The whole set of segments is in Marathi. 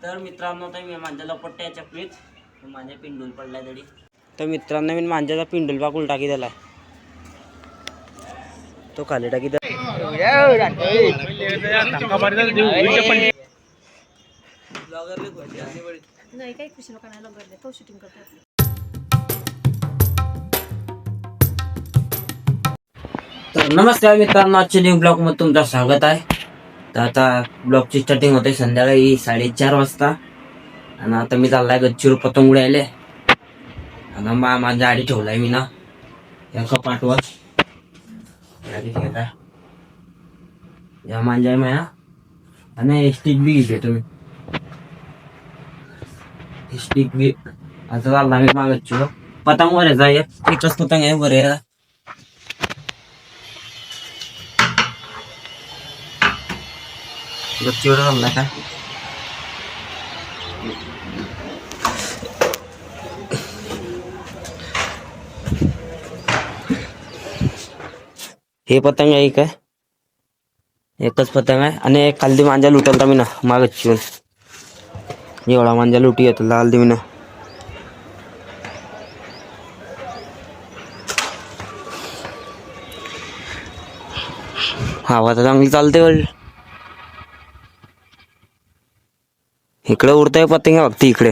तर मित्रांनो तर मी मांजाला पट्ट्या चकलीत माझ्या पिंडूल पडलाय तरी. तर मित्रांनो मी मांजाचा पिंडूल पाक टाकी दिलाय तो खाली टाकी नाही काही खुशी लोकांना लग्न तो शूटिंग करतो. तर नमस्कार मित्रांनो, आजच्या न्यू ब्लॉग मध्ये तुमचं स्वागत आहे. तर आता ब्लॉगची स्टार्टिंग होते संध्याकाळी 4:30 वाजता आणि आता मी चाललाय गच्चीवर पतंग उडायले. आणि माझ्या आडी ठेवलाय मी ना या कपाटवर. या मांजा माया आणि स्टिक बी घेते तुम्ही स्टिक बी. आता चालला मी मागच्चीवर पतंग वर जाय एकच पतंग आहे बरे. गच्चीवर चालला का हे पतंग आहे काय एकच पतंग आहे आणि एक खालदी मांजा लुटलता मी ना मागच्चीवर. एवढा मांजा लुटी येतो लाल मी ना. हवा तर चांगली चालते वळ. इकडे उडताय पतंग फक्त इकडे,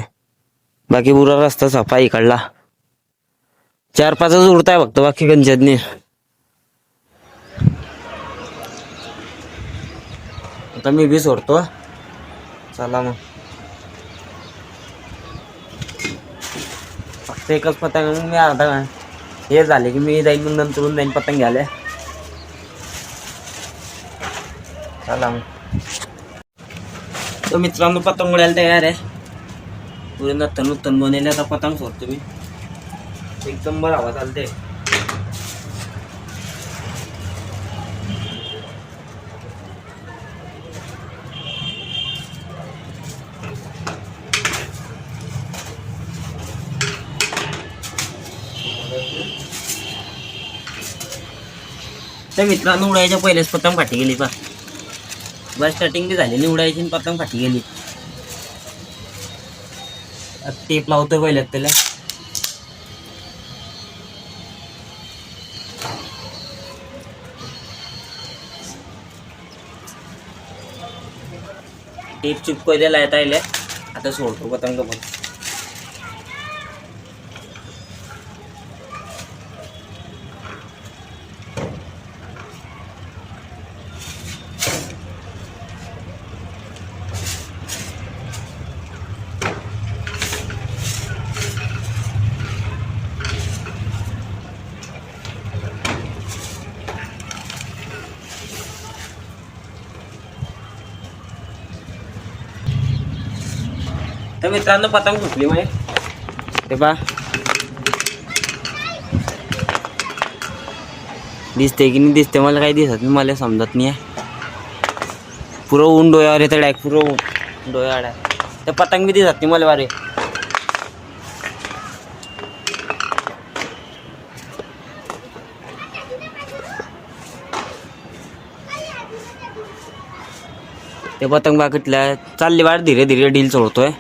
बाकी पुरा रस्ता सफा इकडला 4-5च उडताय फक्त, बाकी गंजत नाही. आता मी बी सोडतो, चला मग. फक्त एकच पतंग मी अर्धा हे झाले की मी जाईन, मग नंतरून जाईन पतंग घ्यायला. चला मग. तो मित्रांनो पतंग उडायला तयार आहे. पुढे नूतन बनवले आता पतंग सोडतो मी. एकदम बरं हवा चालते. तर मित्रांनो उडायच्या पहिलेच पतंग फाटी गेली बा स्टार्टिंग बी झालेली उडायची आणि पतंग फाटी गेली. टेप लावतो पहिल्यात त्याला. टेप चिपको द्यायला येता येईल. आता सोडतो पतंग पण. तर मित्रांनो पतंग फुटली माहिती ते बा. दिसते की नाही दिसते मला काही दिसत नाही, मला समजत नाही आहे. पुरं ऊन डोळ्यावर येतं डायरेक्ट, पुरं ऊन डोळ्यावर आहे. ते पतंग बी दिसत नाही मला वारे. ते पतंग बाकीतल्या चालली वाट धीरे धीरे डील सोडतोय.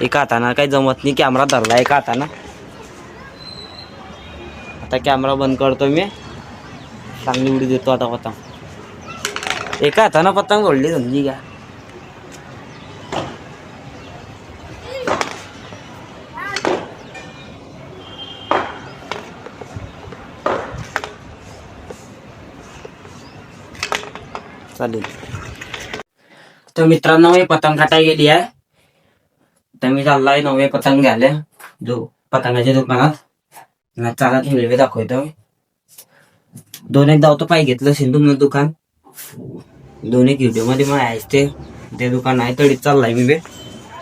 एका हाताना काही जमत नाही, कॅमेरा धरला एका हाताना. आता कॅमेरा बंद करतो मी, चांगली उडी देतो आता पतंग. एका हाताना पतंग सोडली समजी घ्या. चालेल. तर मित्रांनो मी पतंग काटाय गेली आहे. तर मी चाललाय नवे पतंग घ्यायला जो पतंगाच्या दुकानात. चाला ती रेल्वे दाखवतो. 2-1 धावतो पाय घेतलं असेल तुमचं दुकान. 2-1 व्हिडिओ मध्ये मग आहेच ते दुकान आहे. तडीत चाललाय मी बे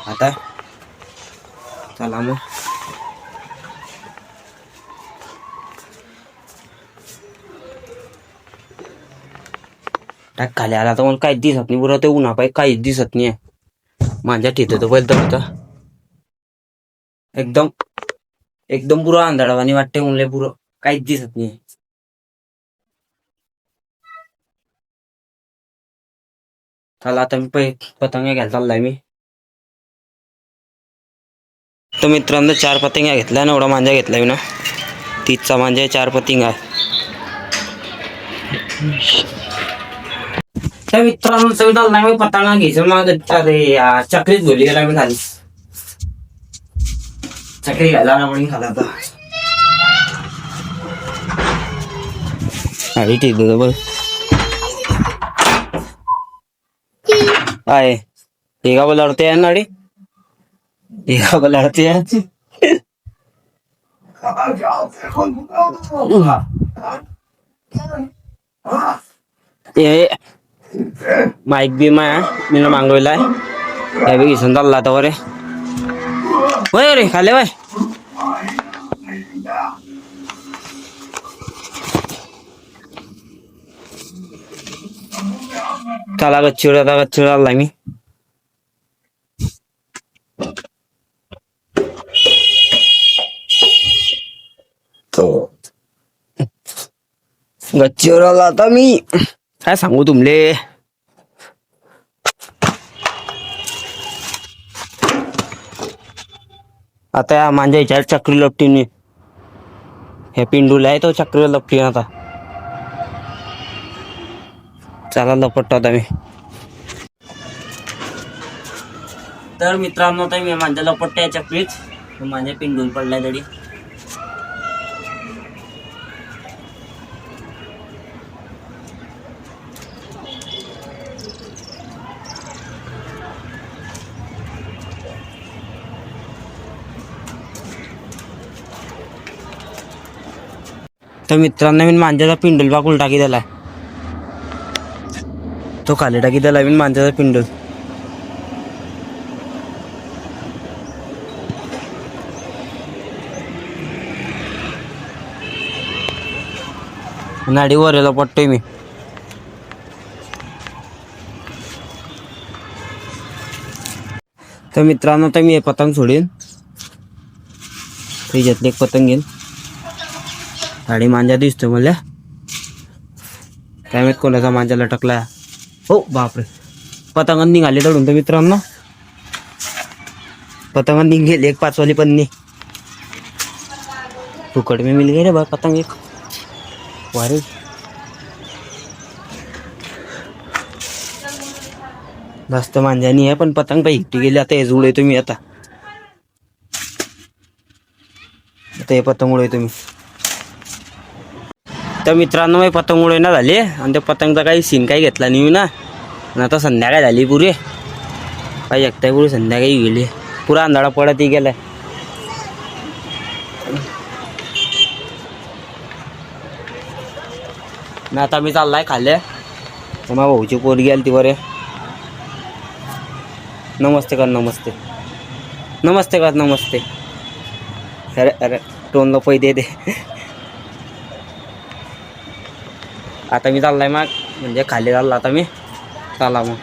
आता. चला मग. टाक खाली आला तर मला काहीच दिसत नाही. पुरा ते उन्हा पाय काहीच दिसत नाही. माझ्या तिथे तो पहिलं होता एकदम एकदम पुरा अंधारावानी वाटते म्हणले, पुरं काहीच दिसत नाही. चला आता मी पतंग घ्यायला चाललाय मी. तर मित्रांनो 4 पतंग्या घेतल्या ना, एवढा मांजा घेतला ना, 30चा मांजा आहे, 4 पतंगा. त्या मित्रांनो सविता नाही पतंगा घ्यायचं मग चक्रीच बोलली गेला मी खाली. चक्री घ्यायला म्हणून खाला आता. अरे ठीक आहे बघ आहे एका बोल लढते आहे ना अरे एका बोल लढते आहे. ये माईक बी माया मी मागवलाय हे बी घेऊन चालला आता रे. वय रे खाले वय चला गच्चीवर आलाय मी. गच्चीवर आला आता मी. काय सांगू तुमले. आता या माझ्या याच्यावर चक्री लपटीने हे पिंडूला आहे तो चक्री लपटी आता. चला लपटतो आता मी. तर मित्रांनो आता मी माझ्या लपटतो या चक्रीत माझ्या पिंडून पडलाय तरी. तर मित्रांनो मी मांजाचा पिंडूल बाकूल टाकी दिलाय. तो खाली टाकी दिलाय मी मांजाचा पिंडूल. नाडी वरेला पडतोय मी. तर मित्रांनो तर मी हे पतंग सोडीन त्याच्यातली एक पतंग घेईन. गाडी मांजा दिसतोय मला काय माहित कोणाचा मांजा लटकला. हो बापरे पतंग निघाले दडून. तर मित्रांनो पतंग निघेल एक 5 वाली पन्नी फुकट में मिल गई रे बा पतंग एक. वारे जास्त मांजा नाही आहे पण पतंग काही एकटी गेली. आता हे जुळे तुम्ही आता हे पतंग उडे तुम्ही. तर मित्रांनो मी पतंग उडे ना झाले आणि त्या पतंगचा काही सीन काही घेतला नाही ना. आणि आता संध्याकाळ झाली पुरे काही एकटा पुरे संध्याकाळी गेली पुरा अंधारा पडत गेलाय. ना आता मी चाललाय खाल्ले माझ्या भाऊची पोरगी आली ती बरे. नमस्ते कर नमस्ते नमस्ते कर नमस्ते. अरे अरे टोनला पैदे दे. आता मी चाललाय मग म्हणजे खाली चालला आता मी. चला मग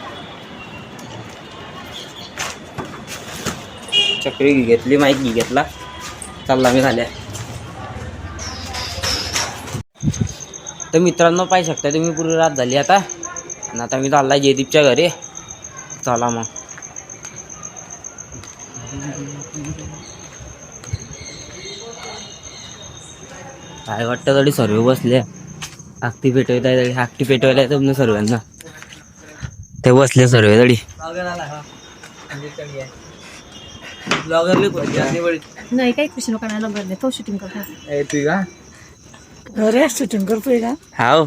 चक्री घेतली माईक घेतला चालला मी खाली. तर मित्रांनो पाहू शकता तुम्ही पूर्ण रात झाली आता. आणि आता मी चाललाय जयदीपच्या घरी. चला मग काय वाटतं तरी सर्व बसले आकटी पेटवायला आकटी पेटवायला तुमनं सर्वांना ते बसले सर्व तरी. नाही काही खुशी लोक नाही लग्न तो शूटिंग करतो. अरे शूटिंग करतोय का. हाव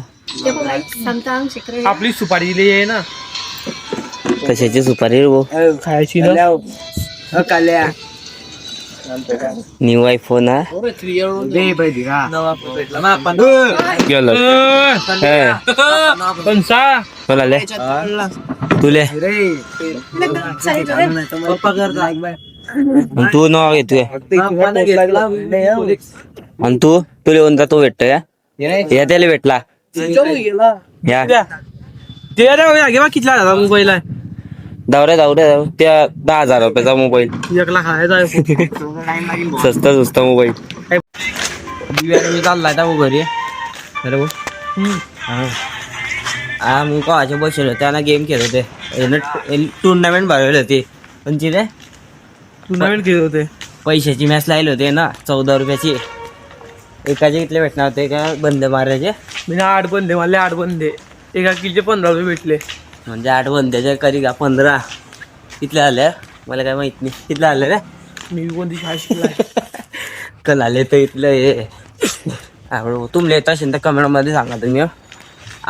सांगता शिकरे आपली सुपारी दिली आहे ना कशाची सुपारी रे भाऊ. खायची ना न्यू आयफोन हा बोलाले तुले तू नाव घेतोय आणि तू तुले कोणता तो भेटतो या या त्याला भेटला या कितला झाला मोबाईल आहे. दावरे त्या 10,000 रुपयाचा मोबाईल 1 लाख आहे. स्वस्त मोबाईल. मी चाललाय त्या घरी अरे भाऊ. हा मी कोणाचे बसले त्यांना गेम खेळत होते टुर्नामेंट भरवले होते पण तिथे टुर्नामेंट खेळत होते पैशाची मॅच लावले होते ना 14 रुपयाची. एकाचे कितले भेटणार होते का बंद मारायचे? मी 8 बंदे मारले, 8 बंदे. एका किलचे 15 रुपये भेटले. म्हणजे 8 बंद्याचे करी का 15 कितले आले मला काय माहित नाही. कितले आले रे? मी कोणती शाळा शिकलाय. कल आले तर इथलं हे आवड तुमले येत असेल तर कमेंटमध्ये सांगा तुम्ही.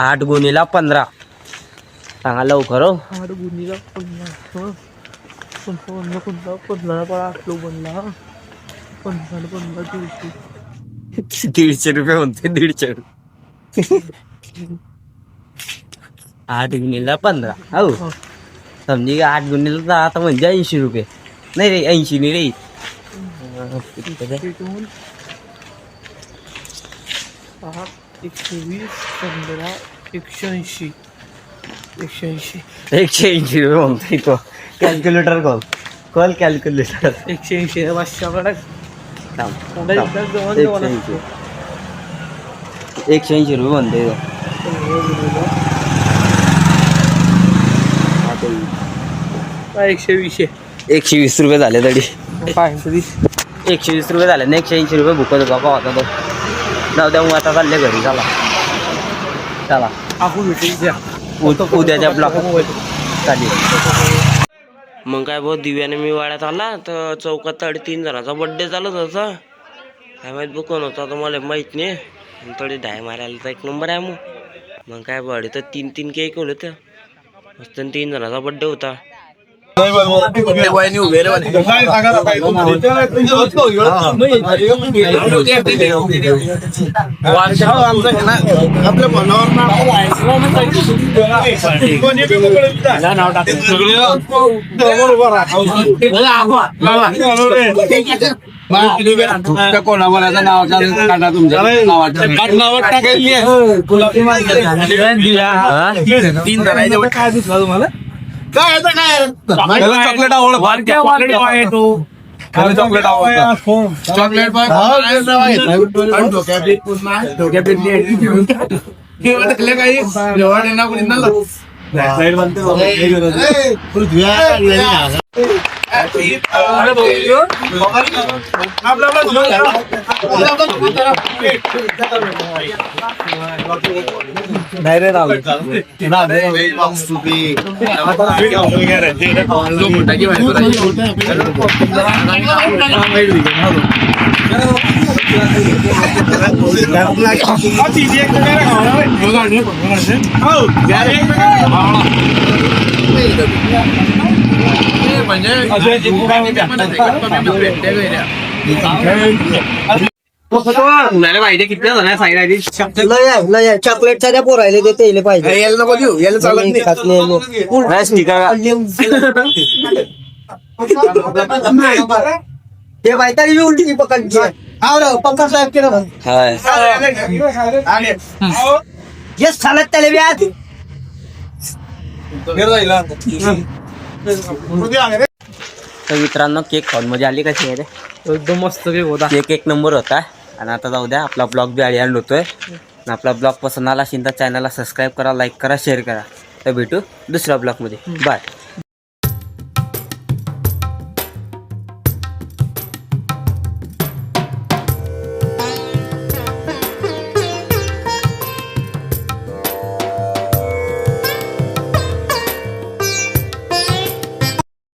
8 गुणीला 15 सांगा लवकर हो. 8 गुणीला 15. 15 आटलो बनला. 15 150 रुपये म्हणते 150 8 गुणीला 15 हो समजी 8 गुणीला तर आता म्हणजे 80 रुपये नाही रे 80 नाही रे 120 15 180 180 रुपये म्हणतोय तो. कॅल्क्युलेटर कॉल कॅल्क्युलेटर 180 500 180 रुपये म्हणते तो. 120 120 रुपये झाले तरी. 120 रुपये झाले ना 180 रुपये भुकत बाबा होता तो. जाऊ द्या मग आता चालले घरी. चला आपण भेटू उद्याच्या ब्लॉक चालेल. मग काय भाऊ दिव्याने मी वाड्यात आला तर चौकात 3.5 जणांचा बड्डे चालत होता. काय माहित बघ कोण होता तर मला माहित नाही. थोडी डाय मारायला तर 1 नंबर आहे. मग काय बडे तर 3 केक होले तर मस्त 3 जणांचा बड्डे होता. कोणाबराचं नाव काढा तुमच्या नावावर टाकायची 3 जणांच्या काय दिसला तुम्हाला? काय आता काय चॉकलेट आवडत चॉकलेट आवडत चॉकलेट काही पाहिजे किती चॉकलेटचा त्या पोरायले ते तेले पाहिजे. याला नको देऊ याला चालत नाही. ते बायतारी उलटी पकडची पंकज साहेब केलं येस चालत त्याला व्याज. तर मित्रांनो केक खाऊन मजा आली कशी आहे रे? एकदम मस्त केक होता. केक 1 नंबर होता. आणि आता जाऊ द्या आपला ब्लॉग बी आडी होतोय. आपला ब्लॉग पसंत आला असेल तर चॅनलला सबस्क्राईब करा, लाईक करा, शेअर करा. तर भेटू दुसऱ्या ब्लॉगमध्ये. बाय.